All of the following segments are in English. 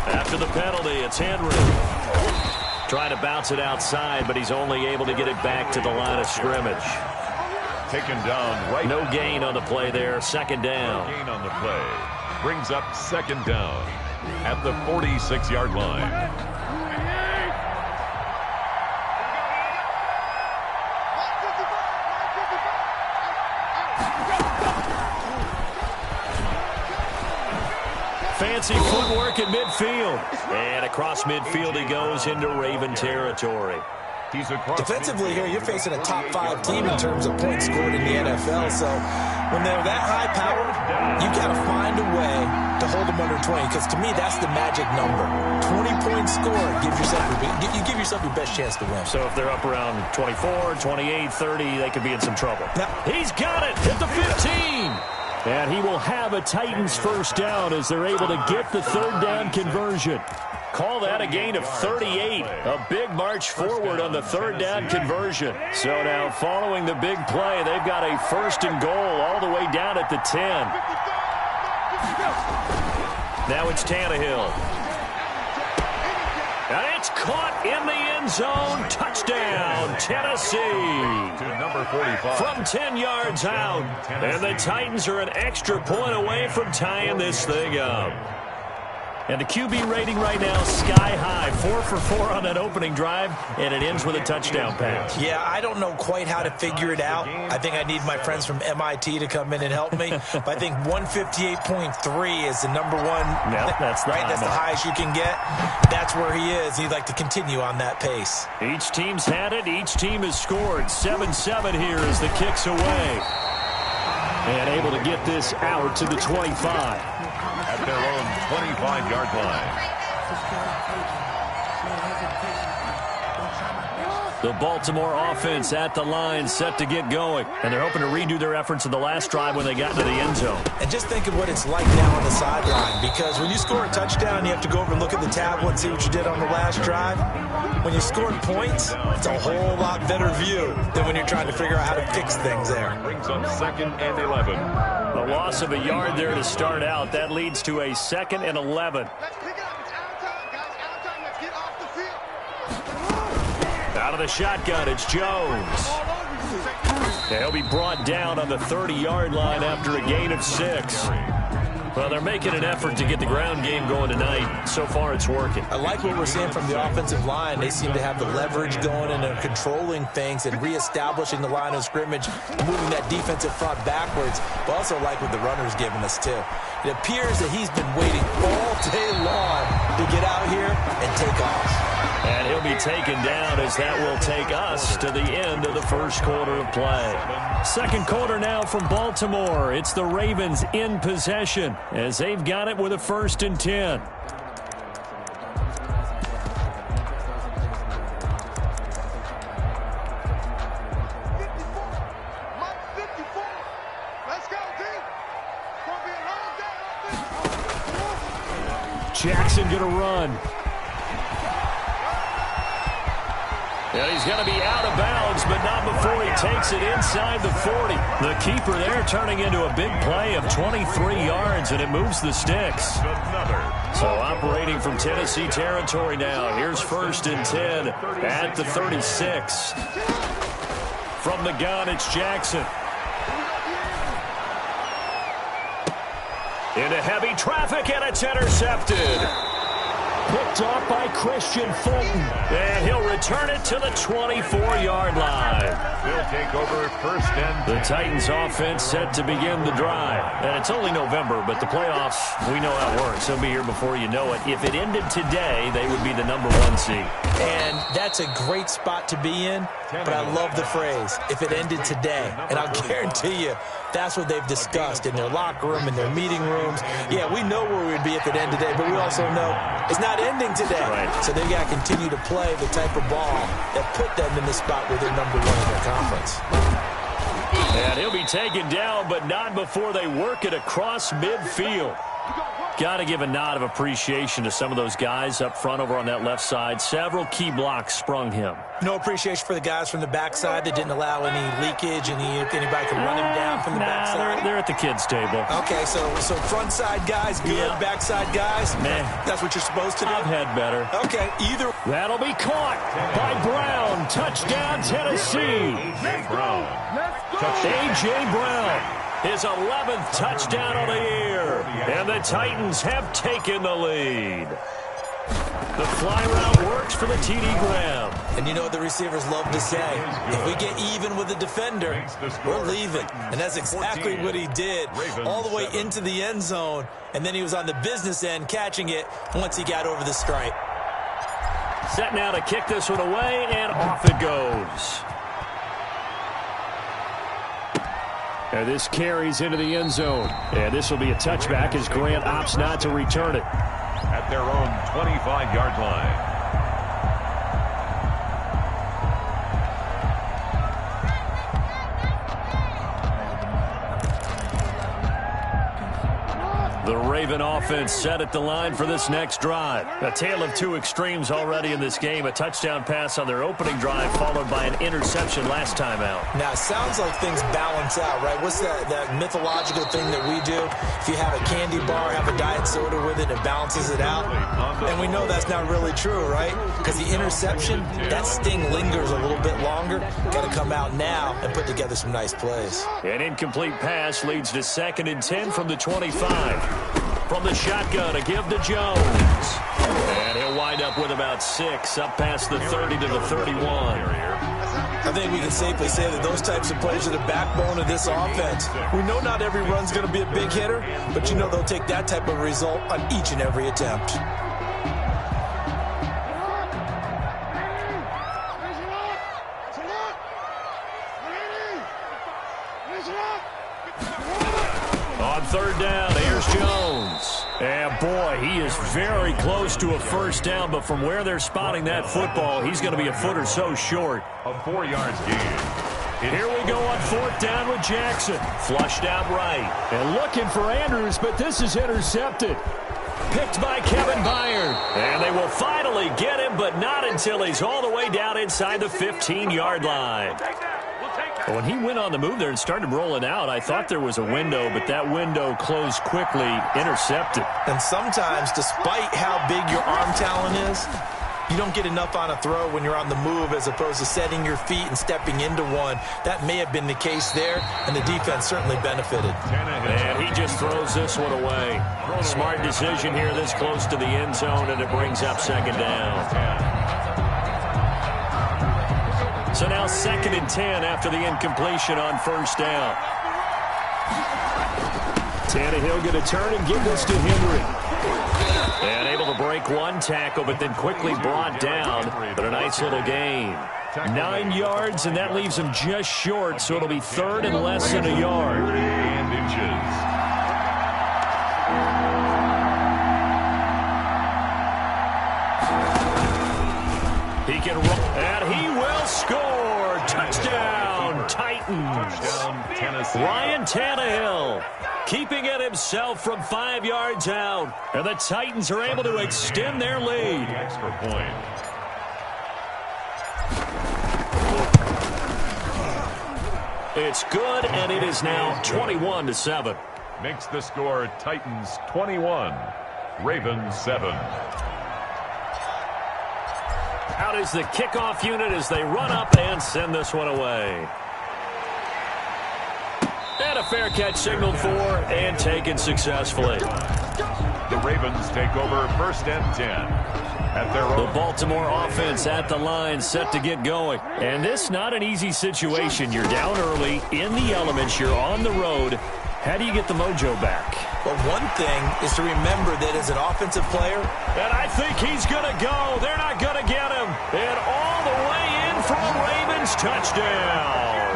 After the penalty, it's Henry. Trying to bounce it outside, but he's only able to get it back to the line of scrimmage. Taken down right. No gain on the play there. Second down. No gain on the play. Brings up second down at the 46-yard line. Fancy footwork in midfield. And across midfield he goes into Raven territory. Defensively here, you're facing a top 5 team in terms of points scored in the NFL. So when they're that high powered, you've got to find a way to hold them under 20. Because to me, that's the magic number. 20 points scored. You give yourself your best chance to win. So if they're up around 24, 28, 30, they could be in some trouble. Now, he's got it at the 15. And he will have a Titans first down as they're able to get the third down conversion. Call that a gain of 38. A big march forward on the third down conversion. So now following the big play, they've got a first and goal all the way down at the 10. Now it's Tannehill. And it's caught in the end zone. Touchdown, Tennessee. To number 45. From 10 yards out. And the Titans are an extra point away from tying this thing up. And the QB rating right now, sky high. 4 for 4 on that opening drive, and it ends with a touchdown pass. Yeah, I don't know quite how to figure it out. I think I need my friends from MIT to come in and help me. But I think 158.3 is the number one. No, that's right. That's the highest you can get. That's where he is. He'd like to continue on that pace. Each team's had it. Each team has scored. 7-7 here as the kick's away. And able to get this out to the 25. At their own 25-yard line. The Baltimore offense at the line, set to get going. And they're hoping to redo their efforts in the last drive when they got into the end zone. And just think of what it's like now on the sideline. Because when you score a touchdown, you have to go over and look at the tablet and see what you did on the last drive. When you score points, it's a whole lot better view than when you're trying to figure out how to fix things there. Brings up 2nd and 11. A loss of a yard there to start out. That leads to a 2nd and 11. Out of the shotgun, it's Jones. He'll be brought down on the 30-yard line after a gain of 6. Well, they're making an effort to get the ground game going tonight. So far, it's working. I like what we're seeing from the offensive line. They seem to have the leverage going, and they're controlling things and reestablishing the line of scrimmage, moving that defensive front backwards. But also like what the runner's giving us, too. It appears that he's been waiting all day long to get out here and take off. And he'll be taken down as that will take us to the end of the first quarter of play. Second quarter now from Baltimore. It's the Ravens in possession as they've got it with a 1st and 10. Jackson going to run. And he's going to be out of bounds, but not before he takes it inside the 40. The keeper there turning into a big play of 23 yards, and it moves the sticks. So operating from Tennessee territory now. Here's 1st and 10 at the 36. From the gun, it's Jackson. Into heavy traffic, and it's intercepted. Picked off by Christian Fulton. And he'll return it to the 24-yard line. He'll take over 1st and 10. The Titans offense set to begin the drive. And it's only November, but the playoffs, we know how it works. They'll be here before you know it. If it ended today, they would be the number 1 seed. And that's a great spot to be in, but I love the phrase, if it ended today. And I'll guarantee you, that's what they've discussed in their locker room, in their meeting rooms. Yeah, we know where we would be if it ended today, but we also know it's not ending today. Right. So they've got to continue to play the type of ball that put them in the spot where they're number 1 in their conference. And he'll be taken down, but not before they work it across midfield. Got to give a nod of appreciation to some of those guys up front over on that left side. Several key blocks sprung him. No appreciation for the guys from the backside that didn't allow any leakage, and anybody could run him down from the backside. They're at the kids' table. Okay, so front side guys, good. Yeah. Backside guys, nah. That's what you're supposed to do? I've had better. Okay, either. That'll be caught by Brown. Touchdown, Tennessee. A.J. Brown. A.J. Brown. His 11th touchdown of the year. And the Titans have taken the lead. The fly route works for the T.D. Graham. And you know what the receivers love to say? If we get even with the defender, we're leaving. And that's exactly what he did. All the way into the end zone. And then he was on the business end catching it once he got over the stripe. Set now to kick this one away, and off it goes. And this carries into the end zone. And this will be a touchback as Grant opts not to return it. At their own 25-yard line. The Raven offense set at the line for this next drive. A tale of two extremes already in this game. A touchdown pass on their opening drive followed by an interception last time out. Now, it sounds like things balance out, right? What's that mythological thing that we do? If you have a candy bar, have a diet soda with it, it balances it out. And we know that's not really true, right? Because the interception, that sting lingers a little bit longer. Got to come out now and put together some nice plays. An incomplete pass leads to 2nd and 10 from the 25. From the shotgun, a give to Jones. And he'll wind up with about 6, up past the 30 to the 31. I think we can safely say that those types of plays are the backbone of this offense. We know not every run's going to be a big hitter, but you know they'll take that type of result on each and every attempt. On 3rd down, here's Jones. And boy, he is very close to a first down, but from where they're spotting that football, he's going to be a foot or so short. A 4-yard gain. Here we go on 4th down with Jackson. Flushed out right. And looking for Andrews, but this is intercepted. Picked by Kevin Byard. And they will finally get him, but not until he's all the way down inside the 15-yard line. When he went on the move there and started rolling out, I thought there was a window, but that window closed quickly, intercepted. And sometimes, despite how big your arm talent is, you don't get enough on a throw when you're on the move as opposed to setting your feet and stepping into one. That may have been the case there, and the defense certainly benefited. And he just throws this one away. Smart decision here this close to the end zone, and it brings up 2nd down. So now 2nd and 10 after the incompletion on 1st down. Tannehill going to turn and give this to Henry. And able to break one tackle, but then quickly brought down. But a nice little gain. 9 yards, and that leaves him just short, so it'll be 3rd and less than a yard. And inches. He can run, and he will score. Touchdown, Titans. Touchdown, Tennessee. Ryan Tannehill keeping it himself from 5 yards out. And the Titans are able to extend their lead. Extra point. It's good, and it is now 21-7. Makes the score Titans 21, Ravens 7. Out is the kickoff unit as they run up and send this one away. And a fair catch signaled for and taken successfully. The Ravens take over 1st and 10. At their own. The Baltimore offense at the line, set to get going. And this not an easy situation. You're down early, in the elements, you're on the road. How do you get the mojo back? Well, one thing is to remember that as an offensive player. And I think he's going to go. They're not going to get him. And all the way in for a Ravens touchdown.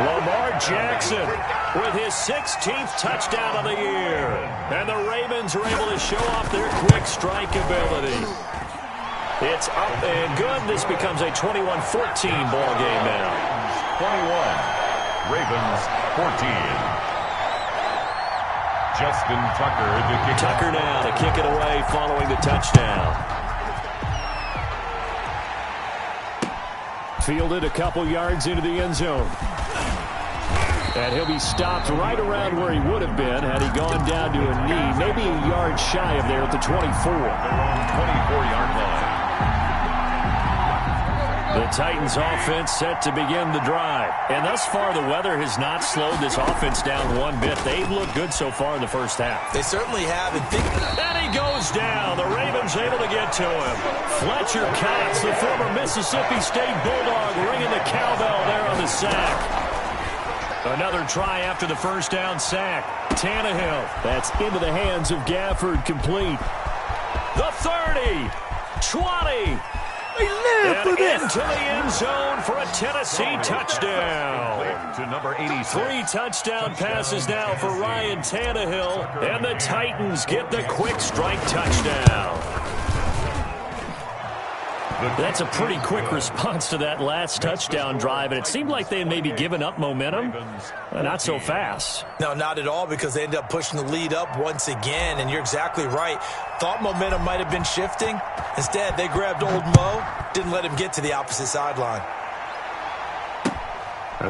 Lamar Jackson with his 16th touchdown of the year. And the Ravens are able to show off their quick strike ability. It's up and good. This becomes a 21-14 ball game now. 21, Ravens 14. Justin Tucker to kick Tucker now to kick it away following the touchdown. Fielded a couple yards into the end zone. And he'll be stopped right around where he would have been had he gone down to a knee, maybe a yard shy of there at the 24. Their own 24-yard line. The Titans offense set to begin the drive. And thus far, the weather has not slowed this offense down one bit. They've looked good so far in the first half. They certainly have. And he goes down. The Ravens able to get to him. Fletcher Cox, the former Mississippi State Bulldog, ringing the cowbell there on the sack. Another try after the first down sack. Tannehill. That's into the hands of Gafford, complete. The 30. 20. And into the end zone for a Tennessee touchdown. To number 86. 3 touchdown passes now for Ryan Tannehill. And the Titans get the quick strike touchdown. That's a pretty quick response to that last touchdown drive, and it seemed like they had maybe given up momentum. Not so fast. No, not at all, because they ended up pushing the lead up once again, and you're exactly right. Thought momentum might have been shifting. Instead, they grabbed old Mo, didn't let him get to the opposite sideline.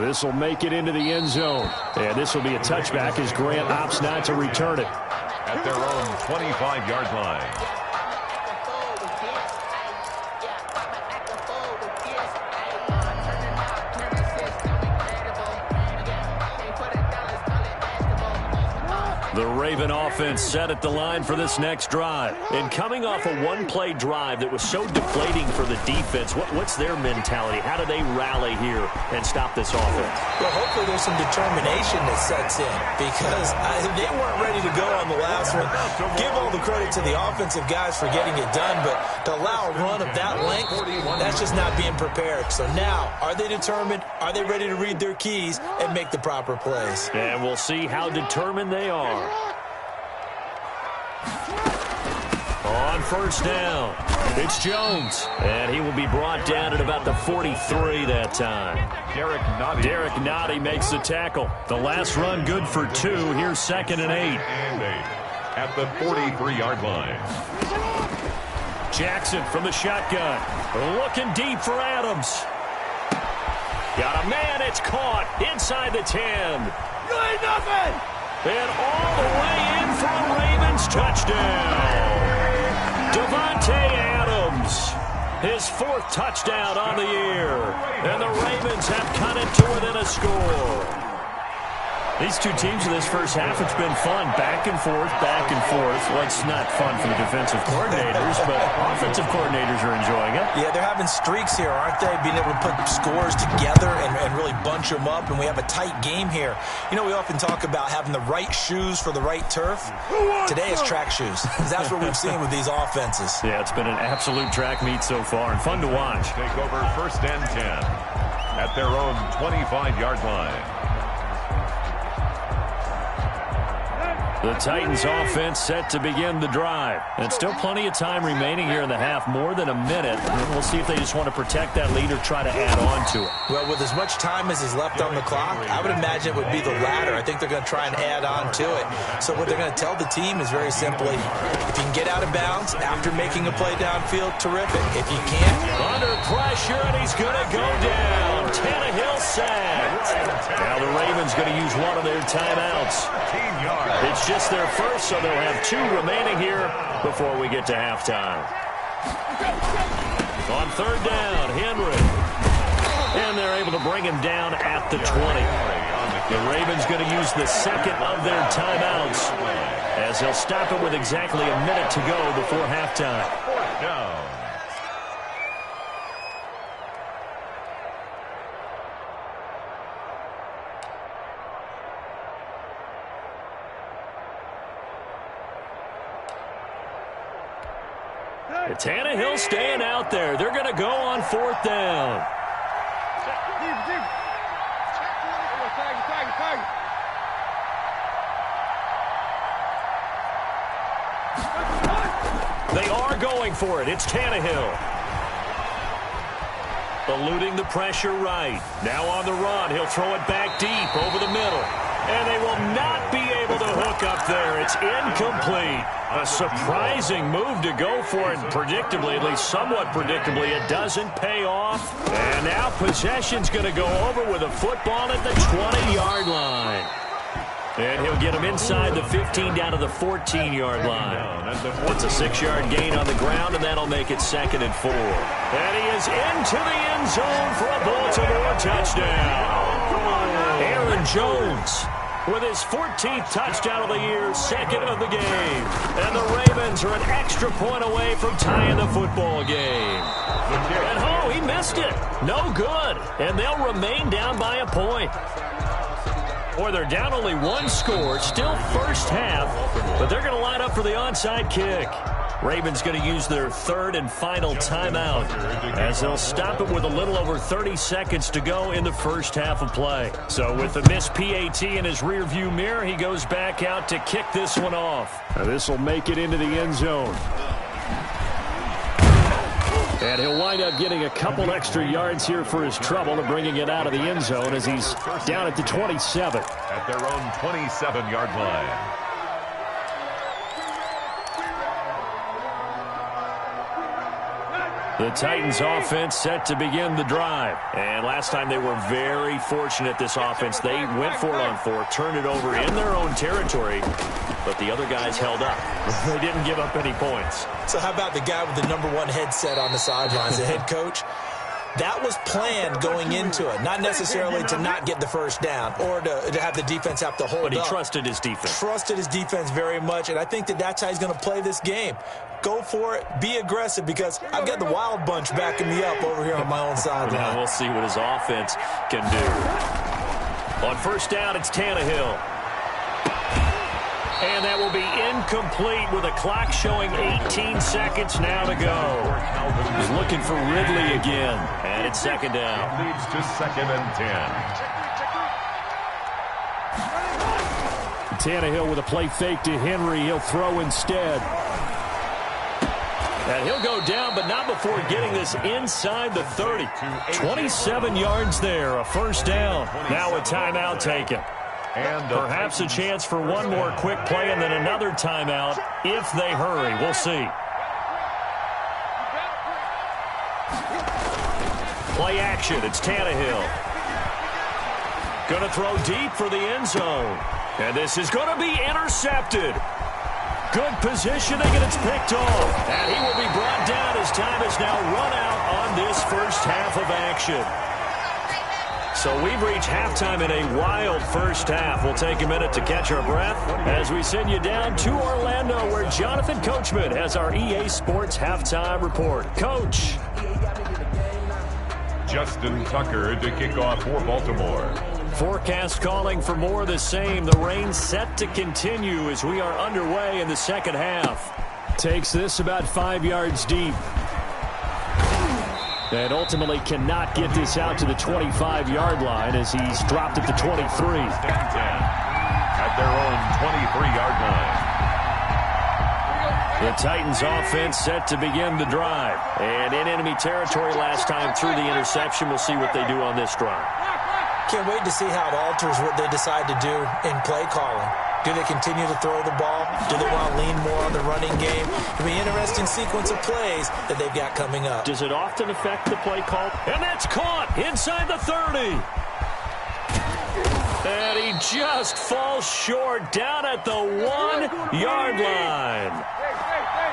This will make it into the end zone, and this will be a touchback as Grant opts not to return it. At their own 25-yard line. The Raven offense set at the line for this next drive. And coming off a one-play drive that was so deflating for the defense, what's their mentality? How do they rally here and stop this offense? Well, hopefully there's some determination that sets in, because they weren't ready to go on the last one. Give all the credit to the offensive guys for getting it done, but to allow a run of that length, that's just not being prepared. So now, are they determined? Are they ready to read their keys and make the proper plays? And we'll see how determined they are. On first down, it's Jones. And he will be brought down at about the 43 that time. Derek Nottie makes the tackle. The last run good for 2. Here's 2nd and 8. At the 43-yard line. Jackson from the shotgun. Looking deep for Adams. Got a man, it's caught inside the 10. You ain't nothing! And all the way in for a Ravens touchdown. Davante Adams, his 4th touchdown on the year. And the Ravens have cut it to within a score. These two teams in this first half, it's been fun. Back and forth, back and forth. Well, it's not fun for the defensive coordinators, but offensive coordinators are enjoying it. Yeah, they're having streaks here, aren't they? Being able to put scores together and really bunch them up, and we have a tight game here. You know, we often talk about having the right shoes for the right turf. Today it's track shoes. That's what we've seen with these offenses. Yeah, it's been an absolute track meet so far, and fun to watch. Take over 1st and 10 at their own 25-yard line. The Titans offense set to begin the drive. And still plenty of time remaining here in the half, more than a minute. And we'll see if they just want to protect that lead or try to add on to it. Well, with as much time as is left on the clock, I would imagine it would be the latter. I think they're going to try and add on to it. So what they're going to tell the team is very simply, if you can get out of bounds after making a play downfield, terrific. If you can't, under pressure, and he's going to go down. Tannehill sacked. Now the Ravens going to use one of their timeouts. It's just their first, so they'll have 2 remaining here before we get to halftime. On 3rd down, Henry. And they're able to bring him down at the 20. The Ravens going to use the 2nd of their timeouts, as they'll stop it with exactly a minute to go before halftime. 4th down. Tannehill staying out there. They're going to go on 4th down. They are going for it. It's Tannehill. Eluding the pressure right. Now on the run. He'll throw it back deep over the middle. And they will not be able to hook up there. It's incomplete. A surprising move to go for it. Predictably, at least somewhat predictably, it doesn't pay off. And now possession's going to go over with a football at the 20-yard line. And he'll get him inside the 15 down to the 14-yard line. It's a 6-yard gain on the ground, and that'll make it 2nd and 4. And he is into the end zone for a Baltimore touchdown. Aaron Jones with his 14th touchdown of the year, 2nd of the game. And the Ravens are an extra point away from tying the football game. And oh, he missed it. No good. And they'll remain down by a point. Or they're down only 1 score, still first half, but they're going to line up for the onside kick. Ravens going to use their 3rd and final timeout as they'll stop it with a little over 30 seconds to go in the first half of play. So with the missed PAT in his rearview mirror, he goes back out to kick this one off. This will make it into the end zone. And he'll wind up getting a couple extra yards here for his trouble and bringing it out of the end zone as he's down at the 27. At their own 27-yard line. The Titans offense set to begin the drive. And last time they were very fortunate, this offense. They went for it on 4, turned it over in their own territory, but the other guys held up. They didn't give up any points. So how about the guy with the #1 headset on the sidelines, the head coach? That was planned going into it, not necessarily to not get the first down or to have the defense have to hold up. But he trusted his defense. Trusted his defense very much, and I think that's how he's going to play this game. Go for it, be aggressive, because I've got the Wild Bunch backing me up over here on my own sideline. Now we'll see what his offense can do. On first down, it's Tannehill. And that will be incomplete with a clock showing 18 seconds now to go. He's looking for Ridley again. And it's 2nd down. Leads to 2nd and 10. Tannehill with a play fake to Henry. He'll throw instead. And he'll go down, but not before getting this inside the 30. 27 yards there, a first down. Now a timeout taken. And perhaps a chance for one more quick play and then another timeout if they hurry. We'll see. Play action. It's Tannehill. Going to throw deep for the end zone. And this is going to be intercepted. Good positioning, and it's picked off. And he will be brought down as time is now run out on this first half of action. So we've reached halftime in a wild first half. We'll take a minute to catch our breath as we send you down to Orlando, where Jonathan Coachman has our EA Sports halftime report. Coach. Justin Tucker to kick off for Baltimore. Forecast calling for more of the same. The rain set to continue as we are underway in the second half. Takes this about 5 yards deep. And ultimately cannot get this out to the 25-yard line as he's dropped at the 23. At their own 23-yard line. The Titans offense set to begin the drive. And in enemy territory last time through the interception. We'll see what they do on this drive. Can't wait to see how it alters what they decide to do in play calling. Do they continue to throw the ball? Do they want to lean more on the running game? It'll be an interesting sequence of plays that they've got coming up. Does it often affect the play call? And that's caught inside the 30. And he just falls short down at the 1-yard line.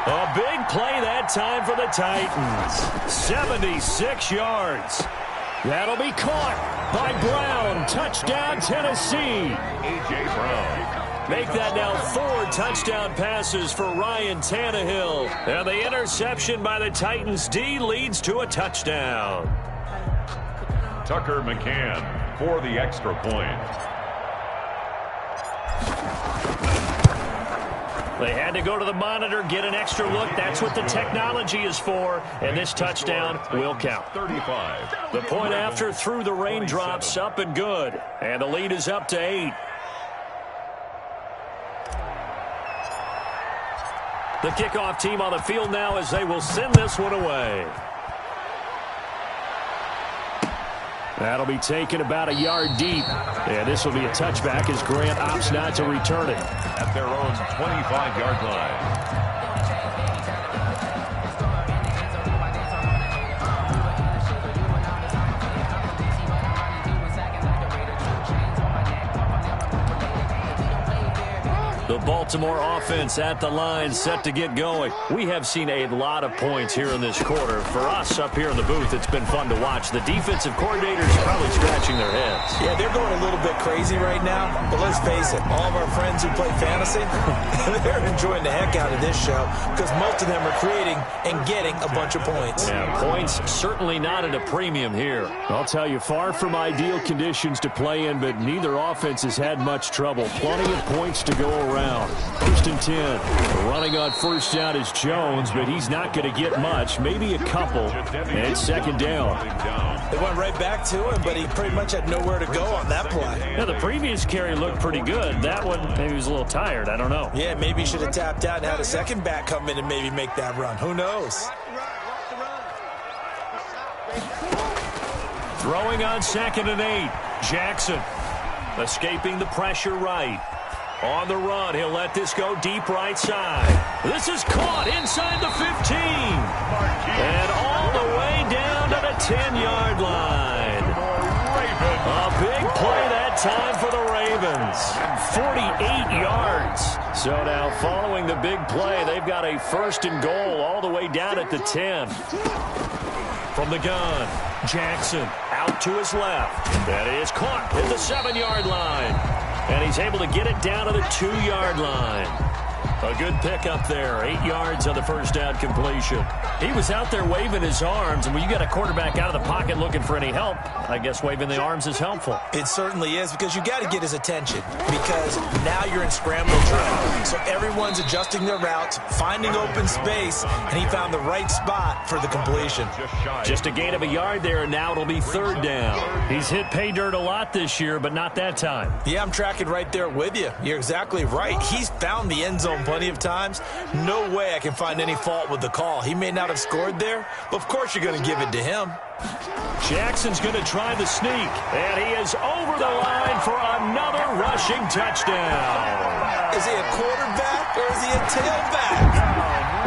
A big play that time for the Titans. 76 yards. That'll be caught by Brown. Touchdown, Tennessee. A.J. Brown. Make that now 4 touchdown passes for Ryan Tannehill. And the interception by the Titans D leads to a touchdown. Tucker McCann for the extra point. They had to go to the monitor, get an extra look. That's what the technology is for. And this touchdown will count. 35. The point after through the raindrops, up and good. And the lead is up to 8. The kickoff team on the field now as they will send this one away. That'll be taken about a yard deep. And this will be a touchback as Grant opts not to return it. At their own 25-yard line. The Baltimore offense at the line, set to get going. We have seen a lot of points here in this quarter. For us up here in the booth, it's been fun to watch. The defensive coordinators are probably scratching their heads. Yeah, they're going a little bit crazy right now. But let's face it, all of our friends who play fantasy, they're enjoying the heck out of this show because most of them are creating and getting a bunch of points. Yeah, points certainly not at a premium here. I'll tell you, far from ideal conditions to play in, but neither offense has had much trouble. Plenty of points to go around. First and 10. Running on first down is Jones, but he's not going to get much. Maybe a couple. And second down. They went right back to him, but he pretty much had nowhere to go on that play. Yeah, the previous carry looked pretty good. That one, maybe he was a little tired. I don't know. Yeah, maybe he should have tapped out and had a second back come in and maybe make that run. Who knows? Throwing on 2nd and 8. Jackson escaping the pressure right. On the run, he'll let this go deep right side. This is caught inside the 15. And all the way down to the 10-yard line. A big play that time for the Ravens. 48 yards. So now following the big play, they've got a 1st and goal all the way down at the 10. From the gun, Jackson out to his left. That is caught at the 7-yard line. And he's able to get it down to the 2-yard line. A good pickup there. 8 yards on the first down completion. He was out there waving his arms, and when you got a quarterback out of the pocket looking for any help, I guess waving the arms is helpful. It certainly is, because you got to get his attention, because now you're in scramble drill. So everyone's adjusting their routes, finding open space, and he found the right spot for the completion. Just a gain of a yard there, and now it'll be 3rd down. He's hit pay dirt a lot this year, but not that time. Yeah, I'm tracking right there with you. You're exactly right. He's found the end zone plenty of times. No way I can find any fault with the call. He may not have scored there, but of course you're going to give it to him. Jackson's going to try the sneak, and he is over the line for another rushing touchdown. Is he a quarterback or is he a tailback?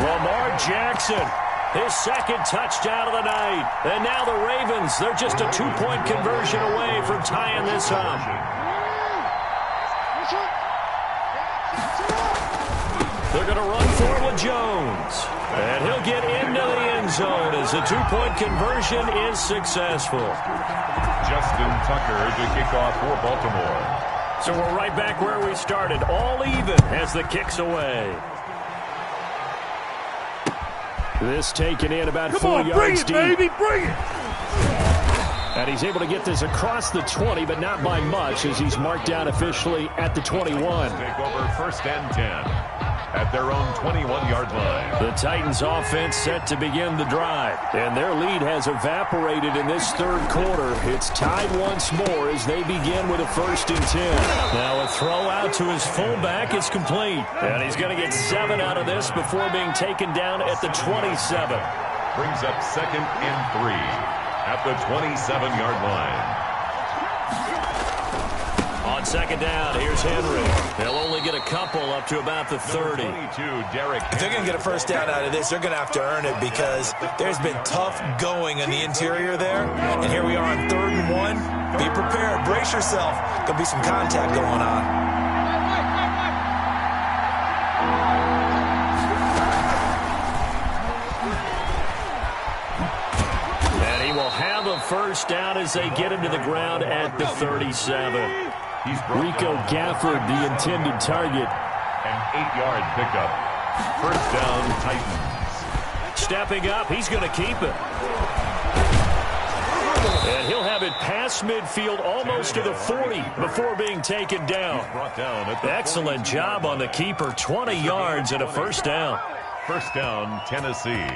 Lamar Jackson, his 2nd touchdown of the night. And now the Ravens, they're just a 2-point conversion away from tying this up. They're going to run forward with Jones. And he'll get into the end zone as the 2-point conversion is successful. Justin Tucker to kick off for Baltimore. So we're right back where we started, all even as the kick's away. This taken in about 4 yards deep. Baby, bring it! And he's able to get this across the 20, but not by much, as he's marked down officially at the 21. Take over 1st and 10. At their own 21-yard line. The Titans offense set to begin the drive. And their lead has evaporated in this 3rd quarter. It's tied once more as they begin with a 1st and 10. Now a throw out to his fullback is complete. And he's going to get 7 out of this before being taken down at the 27. Brings up 2nd and 3 at the 27-yard line. On 2nd down, here's Henry. They'll only get a couple up to about the 30. 22, Derek. If they're going to get a 1st down out of this, they're going to have to earn it, because there's been tough going in the interior there. And here we are on 3rd and 1. Be prepared. Brace yourself. There'll be some contact going on. And he will have a 1st down as they get him to the ground at the 37. Rico Gafford, the intended target. An 8-yard pickup. 1st down, Titans. Stepping up, he's going to keep it. And he'll have it past midfield almost to the 40 before being taken down. Brought down at the Excellent job on the keeper. 20 yards and a 1st down. 1st down, Tennessee.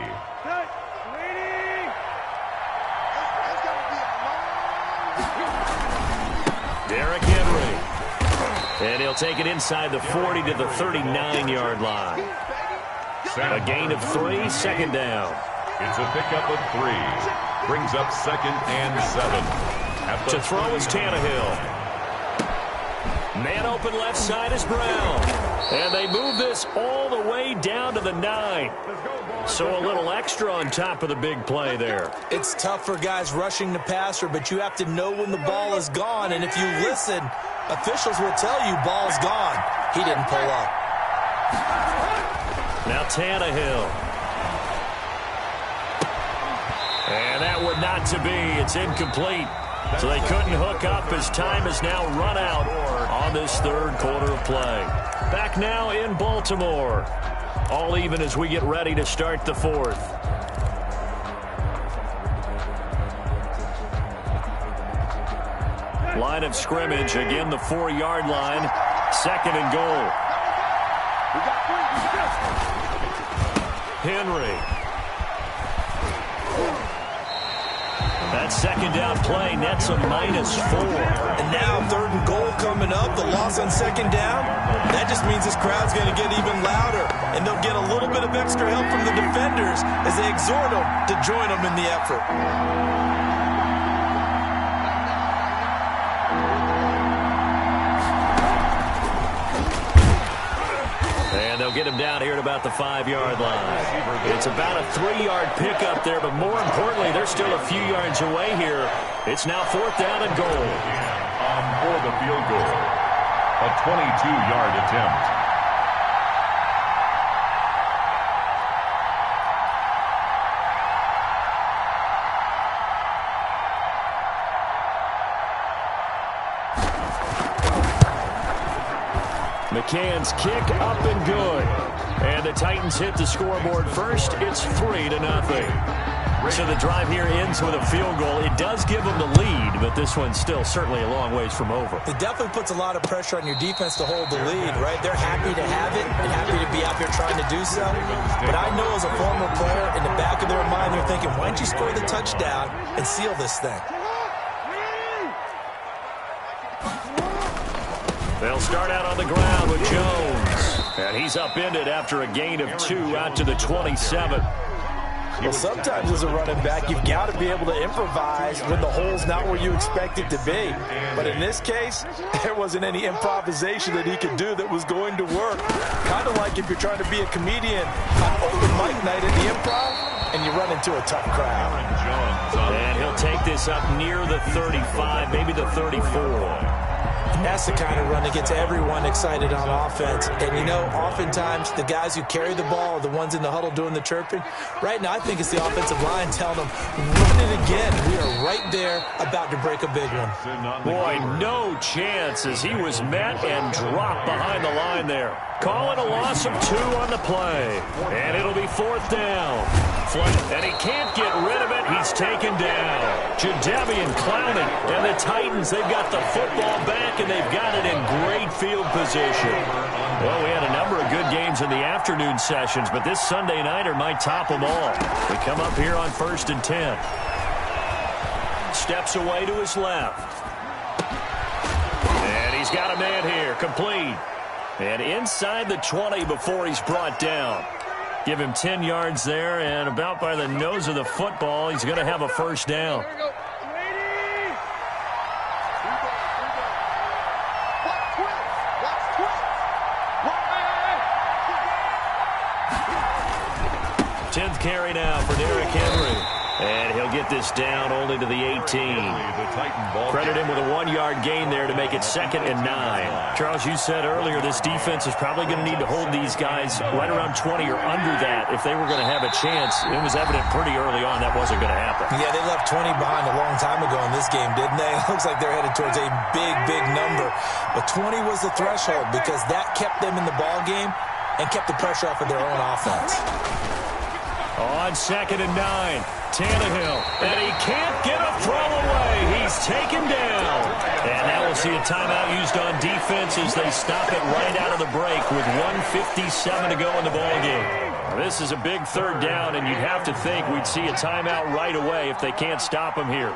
Derrick Henry. And he'll take it inside the 40 to the 39-yard line. A gain of 3, 2nd down. It's a pickup of 3. Brings up 2nd and 7. To throw is Tannehill. Man open left side is Brown. And they move this all the way down to the 9. So a little extra on top of the big play there. It's tough for guys rushing the passer, but you have to know when the ball is gone. And if you listen, officials will tell you ball's gone. He didn't pull up. Now Tannehill. And that would not to be. It's incomplete. So they couldn't hook up as time has now run out on this third quarter of play. Back now in Baltimore. All even as we get ready to start the fourth. Line of scrimmage, again the 4-yard line. Second and goal. Henry. That second down play nets a -4. And now third and goal coming up. The loss on second down. That just means this crowd's going to get even louder. And they'll get a little bit of extra help from the defenders as they exhort them to join them in the effort. And they'll get him down here at about the 5-yard line. It's about a 3-yard pickup there, but more importantly, they're still a few yards away here. It's now 4th down and goal. For the field goal, a 22-yard attempt. McCann's kick up and good. And the Titans hit the scoreboard first. It's 3-0. So the drive here ends with a field goal. It does give them the lead, but this one's still certainly a long ways from over. It definitely puts a lot of pressure on your defense to hold the lead, right? They're happy to have it and happy to be out there trying to do so. But I know as a former player, in the back of their mind, they're thinking, why don't you score the touchdown and seal this thing? They'll start out on the ground with Jones. And he's upended after a gain of 2 out to the 27. Well, sometimes as a running back, you've got to be able to improvise when the hole's not where you expect it to be. But in this case, there wasn't any improvisation that he could do that was going to work. Kind of like if you're trying to be a comedian on open mic night at the Improv and you run into a tough crowd. And he'll take this up near the 35, maybe the 34. And that's the kind of run that gets everyone excited on offense. And, you know, oftentimes the guys who carry the ball are the ones in the huddle doing the chirping. Right now, I think it's the offensive line telling them, run it again. We are right there about to break a big one. Boy, no chance as he was met and dropped behind the line there. Calling a loss of 2 on the play. And it'll be 4th down. And he can't get rid of it. He's taken down. Jadeveon Clowney and the Titans, they've got the football back, and they've got it in great field position. Well, we had a number of good games in the afternoon sessions, but this Sunday nighter might top them all. We come up here on 1st and 10. Steps away to his left. And he's got a man here, complete. And inside the 20 before he's brought down. Give him 10 yards there, and about by the nose of the football, he's going to have a 1st down. Tenth carry now for Derrick Henry. And he'll get this down only to the 18. Credit him with a 1-yard gain there to make it 2nd and 9. Charles, you said earlier this defense is probably going to need to hold these guys right around 20 or under that if they were going to have a chance. It was evident pretty early on that wasn't going to happen. Yeah, they left 20 behind a long time ago in this game, didn't they? It looks like they're headed towards a big, big number. But 20 was the threshold because that kept them in the ball game and kept the pressure off of their own offense. On 2nd and 9. Tannehill, and he can't get a throw away. He's taken down. And now we'll see a timeout used on defense as they stop it right out of the break with 1:57 to go in the ballgame. This is a big 3rd down, and you'd have to think we'd see a timeout right away if they can't stop him here.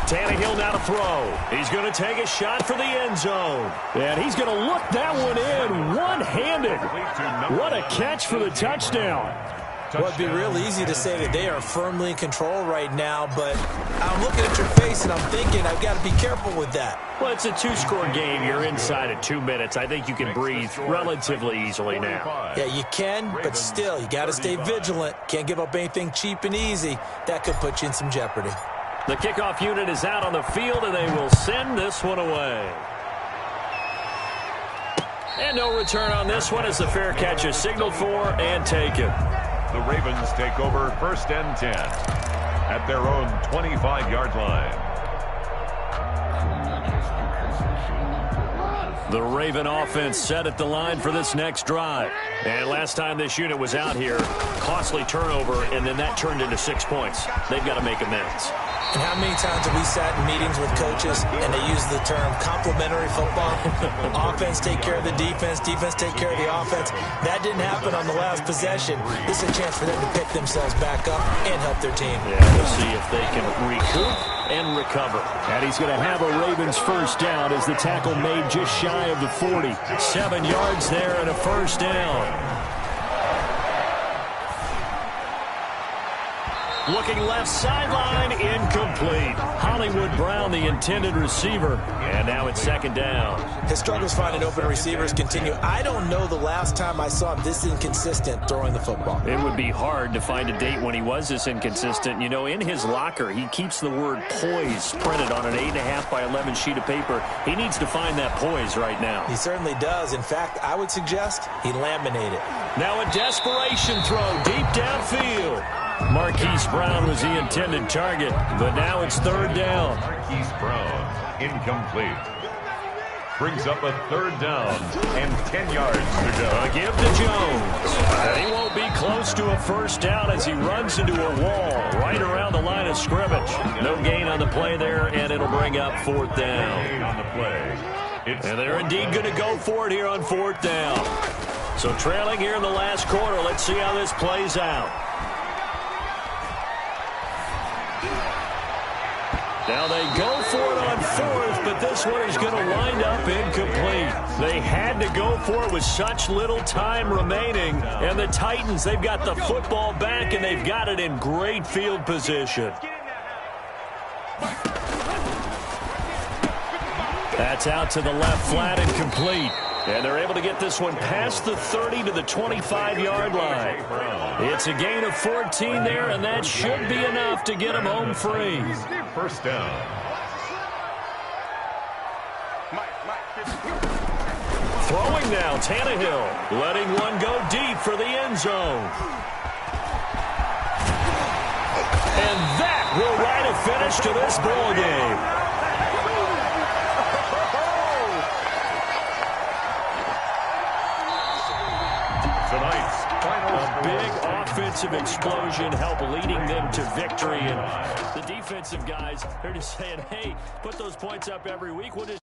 Tannehill now to throw. He's going to take a shot for the end zone. And he's going to look that one in one-handed. What a catch for the touchdown. Well, it'd be real easy to say that they are firmly in control right now, but I'm looking at your face and I'm thinking I've got to be careful with that. Well, it's a two-score game. You're inside of 2 minutes. I think you can breathe relatively easily now. Yeah, you can, but still, you got to stay vigilant. Can't give up anything cheap and easy. That could put you in some jeopardy. The kickoff unit is out on the field, and they will send this one away. And no return on this one as the fair catch is signaled for and taken. The Ravens take over 1st and 10 at their own 25-yard line. The Raven offense set at the line for this next drive. And last time this unit was out here, costly turnover, and then that turned into 6 points. They've got to make amends. And how many times have we sat in meetings with coaches and they use the term complementary football? Offense take care of the defense, defense take care of the offense. That didn't happen on the last possession. This is a chance for them to pick themselves back up and help their team. Yeah, we'll see if they can recoup and recover. And he's going to have a Ravens first down as the tackle made just shy of the 40. 7 yards there and a first down. Looking left sideline, incomplete. Hollywood Brown, the intended receiver. And now it's 2nd down. His struggles finding open receivers continue. I don't know the last time I saw him this inconsistent throwing the football. It would be hard to find a date when he was this inconsistent. You know, in his locker, he keeps the word poise printed on an 8.5 by 11 sheet of paper. He needs to find that poise right now. He certainly does. In fact, I would suggest he laminate it. Now a desperation throw deep downfield. Marquise Brown was the intended target, but now it's 3rd down. Marquise Brown, incomplete. Brings up a 3rd down and 10 yards to go. A give to Jones. And he won't be close to a first down as he runs into a wall right around the line of scrimmage. No gain on the play there, and it'll bring up 4th down. On the play. And they're indeed going to go for it here on 4th down. So trailing here in the last quarter. Let's see how this plays out. Now they go for it on 4th, but this one is going to wind up incomplete. They had to go for it with such little time remaining. And the Titans, they've got the football back, and they've got it in great field position. That's out to the left flat and complete. And they're able to get this one past the 30 to the 25-yard line. It's a gain of 14 there, and that should be enough to get them home free. First down. Throwing now, Tannehill, letting one go deep for the end zone. And that will write a finish to this ball game. A big offensive explosion help leading them to victory. And the defensive guys, they're just saying, hey, put those points up every week. We'll just